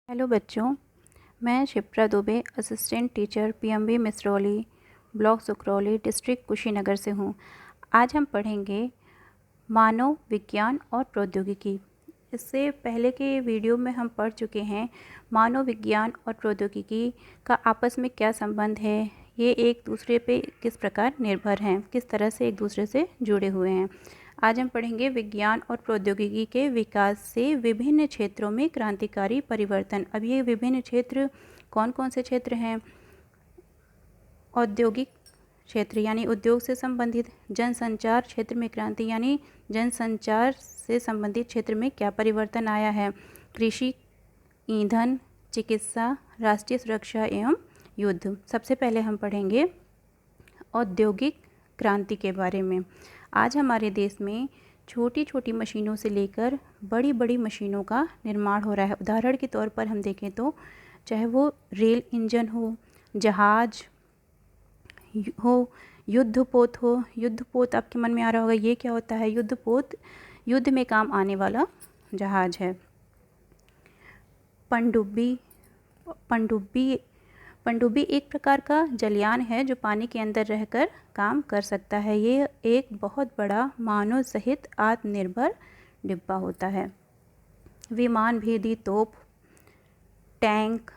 Hello बच्चों, मैं Shipra Dubey assistant teacher PMB Misrauli block Sukrauli district Kushinagar से हूँ। आज हम पढ़ेंगे मानव विज्ञान और प्रौद्योगिकी। इससे पहले के वीडियो में हम पढ़ चुके हैं मानव विज्ञान और प्रौद्योगिकी का आपस में क्या संबंध है, ये एक दूसरे पे किस प्रकार निर्भर हैं, किस तरह से एक दूसरे से जुड़े हुए हैं। आज हम पढ़ेंगे विज्ञान और प्रौद्योगिकी के विकास से विभिन्न क्षेत्रों में क्रांतिकारी परिवर्तन। अब ये विभिन्न क्षेत्र कौन कौन से क्षेत्र हैं? औद्योगिक क्षेत्र यानी उद्योग से संबंधित, जनसंचार क्षेत्र में क्रांति यानी जनसंचार से संबंधित क्षेत्र में क्या परिवर्तन आया है, कृषि, ईंधन, चिकित्सा, राष्ट्रीय सुरक्षा एवं युद्ध। सबसे पहले हम पढ़ेंगे औद्योगिक क्रांति के बारे में। आज हमारे देश में छोटी छोटी मशीनों से लेकर बड़ी बड़ी मशीनों का निर्माण हो रहा है। उदाहरण के तौर पर हम देखें तो चाहे वो रेल इंजन हो, जहाज हो, युद्धपोत हो। युद्धपोत आपके मन में आ रहा होगा, ये क्या होता है? युद्धपोत युद्ध में काम आने वाला जहाज है। पनडुब्बी पनडुब्बी पनडुब्बी एक प्रकार का जलयान है जो पानी के अंदर रहकर काम कर सकता है। ये एक बहुत बड़ा मानव सहित आत्मनिर्भर डिब्बा होता है। विमान भेदी तोप, टैंक।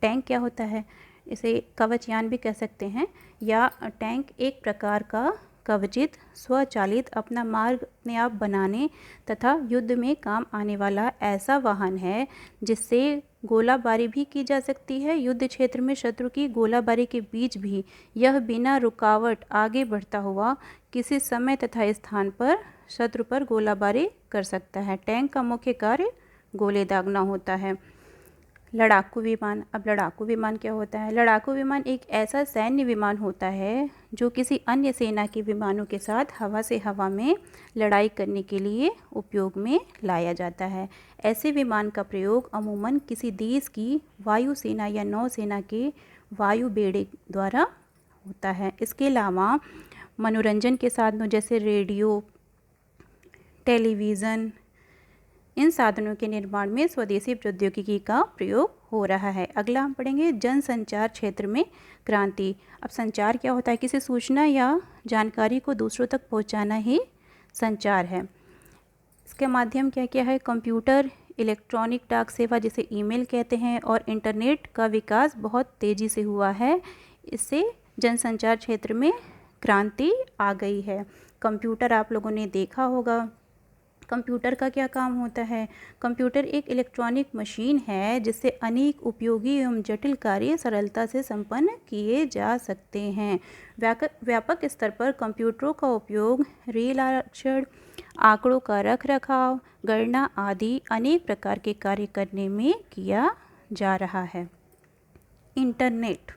टैंक क्या होता है? इसे कवचयान भी कह सकते हैं, या टैंक एक प्रकार का कवचित स्वचालित अपना मार्ग अपने आप बनाने तथा युद्ध में काम आने वाला ऐसा वाहन है जिससे गोलाबारी भी की जा सकती है। युद्ध क्षेत्र में शत्रु की गोलाबारी के बीच भी यह बिना रुकावट आगे बढ़ता हुआ किसी समय तथा स्थान पर शत्रु पर गोलाबारी कर सकता है। टैंक का मुख्य कार्य गोले दागना होता है। लड़ाकू विमान। अब लड़ाकू विमान क्या होता है? लड़ाकू विमान एक ऐसा सैन्य विमान होता है जो किसी अन्य सेना के विमानों के साथ हवा से हवा में लड़ाई करने के लिए उपयोग में लाया जाता है। ऐसे विमान का प्रयोग अमूमन किसी देश की वायुसेना या नौसेना के वायु बेड़े द्वारा होता है। इसके अलावा मनोरंजन के साधनों जैसे रेडियो, टेलीविज़न, इन साधनों के निर्माण में स्वदेशी प्रौद्योगिकी का प्रयोग हो रहा है। अगला हम पढ़ेंगे जनसंचार क्षेत्र में क्रांति। अब संचार क्या होता है? किसी सूचना या जानकारी को दूसरों तक पहुंचाना ही संचार है। इसके माध्यम क्या क्या है? कंप्यूटर, इलेक्ट्रॉनिक डाक सेवा जिसे ईमेल कहते हैं, और इंटरनेट का विकास बहुत तेज़ी से हुआ है। इससे जनसंचार क्षेत्र में क्रांति आ गई है। कंप्यूटर आप लोगों ने देखा होगा। कंप्यूटर का क्या काम होता है? कंप्यूटर एक इलेक्ट्रॉनिक मशीन है जिससे अनेक उपयोगी एवं जटिल कार्य सरलता से संपन्न किए जा सकते हैं। व्यापक स्तर पर कंप्यूटरों का उपयोग रेल आरक्षण, आंकड़ों का रख रखाव, गणना आदि अनेक प्रकार के कार्य करने में किया जा रहा है। इंटरनेट।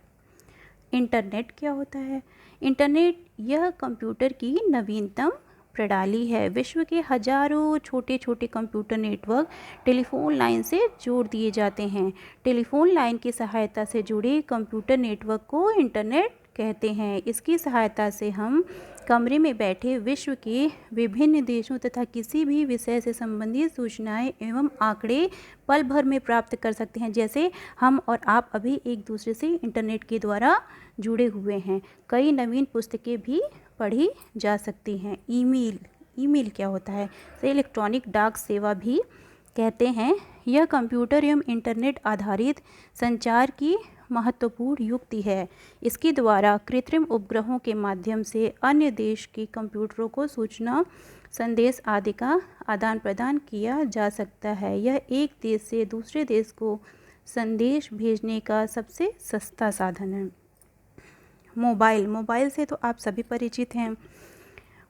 इंटरनेट क्या होता है? इंटरनेट यह कंप्यूटर की नवीनतम प्रणाली है। विश्व के हजारों छोटे छोटे कंप्यूटर नेटवर्क टेलीफोन लाइन से जोड़ दिए जाते हैं। टेलीफोन लाइन की सहायता से जुड़े कंप्यूटर नेटवर्क को इंटरनेट कहते हैं। इसकी सहायता से हम कमरे में बैठे विश्व के विभिन्न देशों तथा किसी भी विषय से संबंधित सूचनाएं एवं आंकड़े पल भर में प्राप्त कर सकते हैं। जैसे हम और आप अभी एक दूसरे से इंटरनेट के द्वारा जुड़े हुए हैं। कई नवीन पुस्तकें भी पढ़ी जा सकती हैं। ईमेल। ईमेल क्या होता है? इसे इलेक्ट्रॉनिक डाक सेवा भी कहते हैं। यह कंप्यूटर एवं इंटरनेट आधारित संचार की महत्वपूर्ण युक्ति है। इसके द्वारा कृत्रिम उपग्रहों के माध्यम से अन्य देश के कंप्यूटरों को सूचना, संदेश आदि का आदान प्रदान किया जा सकता है। यह एक देश से दूसरे देश को संदेश भेजने का सबसे सस्ता साधन है। मोबाइल। मोबाइल से तो आप सभी परिचित हैं।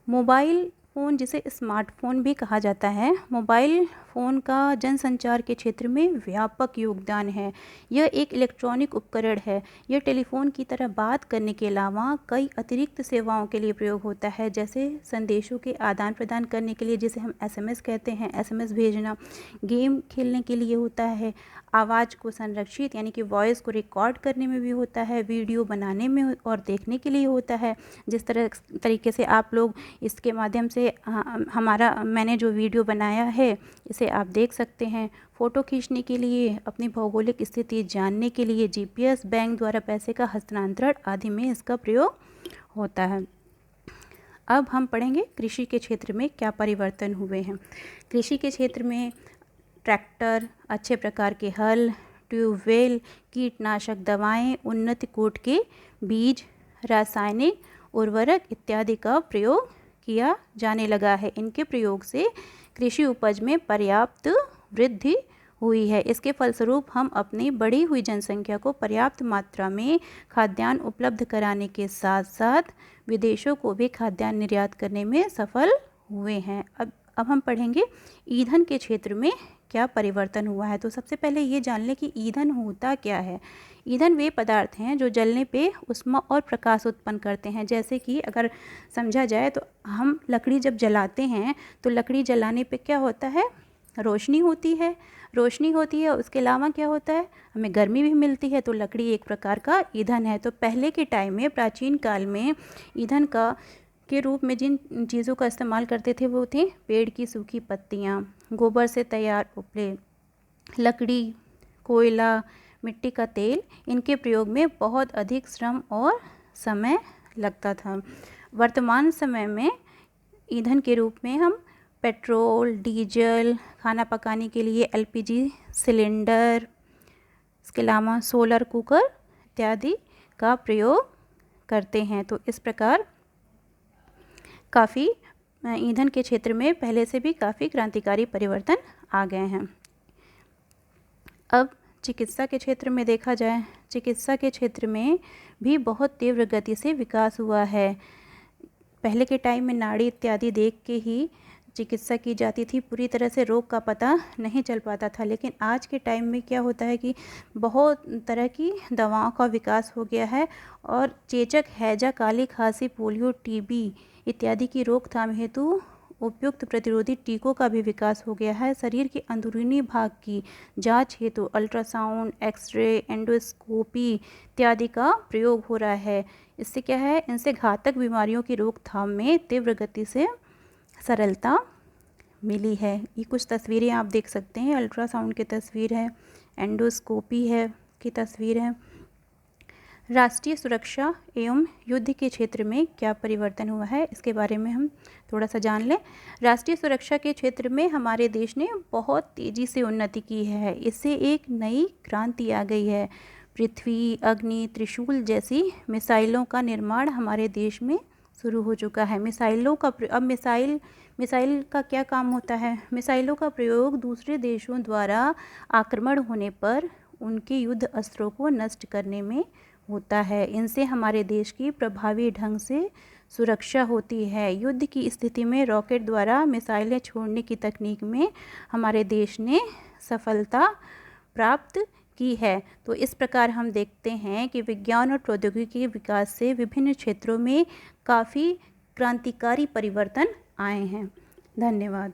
मोबाइल फ़ोन जिसे स्मार्टफोन भी कहा जाता है, मोबाइल फ़ोन का जनसंचार के क्षेत्र में व्यापक योगदान है। यह एक इलेक्ट्रॉनिक उपकरण है। यह टेलीफोन की तरह बात करने के अलावा कई अतिरिक्त सेवाओं के लिए प्रयोग होता है, जैसे संदेशों के आदान प्रदान करने के लिए जिसे हम एसएमएस कहते हैं, एसएमएस भेजना, गेम खेलने के लिए होता है, आवाज़ को संरक्षित यानी कि वॉइस को रिकॉर्ड करने में भी होता है, वीडियो बनाने में और देखने के लिए होता है। जिस तरीके से आप लोग इसके माध्यम से मैंने जो वीडियो बनाया है इसे आप देख सकते हैं। फ़ोटो खींचने के लिए, अपनी भौगोलिक स्थिति जानने के लिए, जीपीएस, बैंक द्वारा पैसे का हस्तांतरण आदि में इसका प्रयोग होता है। अब हम पढ़ेंगे कृषि के क्षेत्र में क्या परिवर्तन हुए हैं। कृषि के क्षेत्र में ट्रैक्टर, अच्छे प्रकार के हल, ट्यूबवेल, कीटनाशक दवाएं, उन्नत कोट के बीज, रासायनिक उर्वरक इत्यादि का प्रयोग किया जाने लगा है। इनके प्रयोग से कृषि उपज में पर्याप्त वृद्धि हुई है। इसके फलस्वरूप हम अपनी बढ़ी हुई जनसंख्या को पर्याप्त मात्रा में खाद्यान्न उपलब्ध कराने के साथ साथ विदेशों को भी खाद्यान्न निर्यात करने में सफल हुए हैं। अब हम पढ़ेंगे ईंधन के क्षेत्र में क्या परिवर्तन हुआ है। तो सबसे पहले ये जान लें कि ईंधन होता क्या है। ईंधन वे पदार्थ हैं जो जलने पे ऊष्मा और प्रकाश उत्पन्न करते हैं। जैसे कि अगर समझा जाए तो हम लकड़ी जब जलाते हैं तो लकड़ी जलाने पे क्या होता है, रोशनी होती है। उसके अलावा क्या होता है, हमें गर्मी भी मिलती है। तो लकड़ी एक प्रकार का ईंधन है। तो पहले के टाइम में, प्राचीन काल में ईंधन के रूप में जिन चीज़ों का इस्तेमाल करते थे वो थे पेड़ की सूखी पत्तियाँ, गोबर से तैयार उपले, लकड़ी, कोयला, मिट्टी का तेल। इनके प्रयोग में बहुत अधिक श्रम और समय लगता था। वर्तमान समय में ईंधन के रूप में हम पेट्रोल, डीजल, खाना पकाने के लिए एलपीजी सिलेंडर, इसके अलावा सोलर कुकर इत्यादि का प्रयोग करते हैं। तो इस प्रकार काफ़ी ईंधन के क्षेत्र में पहले से भी काफ़ी क्रांतिकारी परिवर्तन आ गए हैं। अब चिकित्सा के क्षेत्र में देखा जाए, चिकित्सा के क्षेत्र में भी बहुत तीव्र गति से विकास हुआ है। पहले के टाइम में नाड़ी इत्यादि देख के ही चिकित्सा की जाती थी, पूरी तरह से रोग का पता नहीं चल पाता था। लेकिन आज के टाइम में क्या होता है कि बहुत तरह की दवाओं का विकास हो गया है और चेचक, हैजा, काली खांसी, पोलियो, टीबी इत्यादि की रोकथाम हेतु उपयुक्त प्रतिरोधी टीकों का भी विकास हो गया है। शरीर के अंदरूनी भाग की जांच हेतु अल्ट्रासाउंड, एक्सरे, एंडोस्कोपी इत्यादि का प्रयोग हो रहा है। इससे क्या है, इनसे घातक बीमारियों की रोकथाम में तीव्र गति से सरलता मिली है। ये कुछ तस्वीरें आप देख सकते हैं, अल्ट्रासाउंड की तस्वीर है, एंडोस्कोपी है की तस्वीर है। राष्ट्रीय सुरक्षा एवं युद्ध के क्षेत्र में क्या परिवर्तन हुआ है, इसके बारे में हम थोड़ा सा जान लें। राष्ट्रीय सुरक्षा के क्षेत्र में हमारे देश ने बहुत तेज़ी से उन्नति की है। इससे एक नई क्रांति आ गई है। पृथ्वी, अग्नि, त्रिशूल जैसी मिसाइलों का निर्माण हमारे देश में शुरू हो चुका है। अब मिसाइल का क्या काम होता है, मिसाइलों का प्रयोग दूसरे देशों द्वारा आक्रमण होने पर उनके युद्ध अस्त्रों को नष्ट करने में होता है। इनसे हमारे देश की प्रभावी ढंग से सुरक्षा होती है। युद्ध की स्थिति में रॉकेट द्वारा मिसाइलें छोड़ने की तकनीक में हमारे देश ने सफलता प्राप्त की है। तो इस प्रकार हम देखते हैं कि विज्ञान और प्रौद्योगिकी के विकास से विभिन्न क्षेत्रों में काफ़ी क्रांतिकारी परिवर्तन आए हैं। धन्यवाद।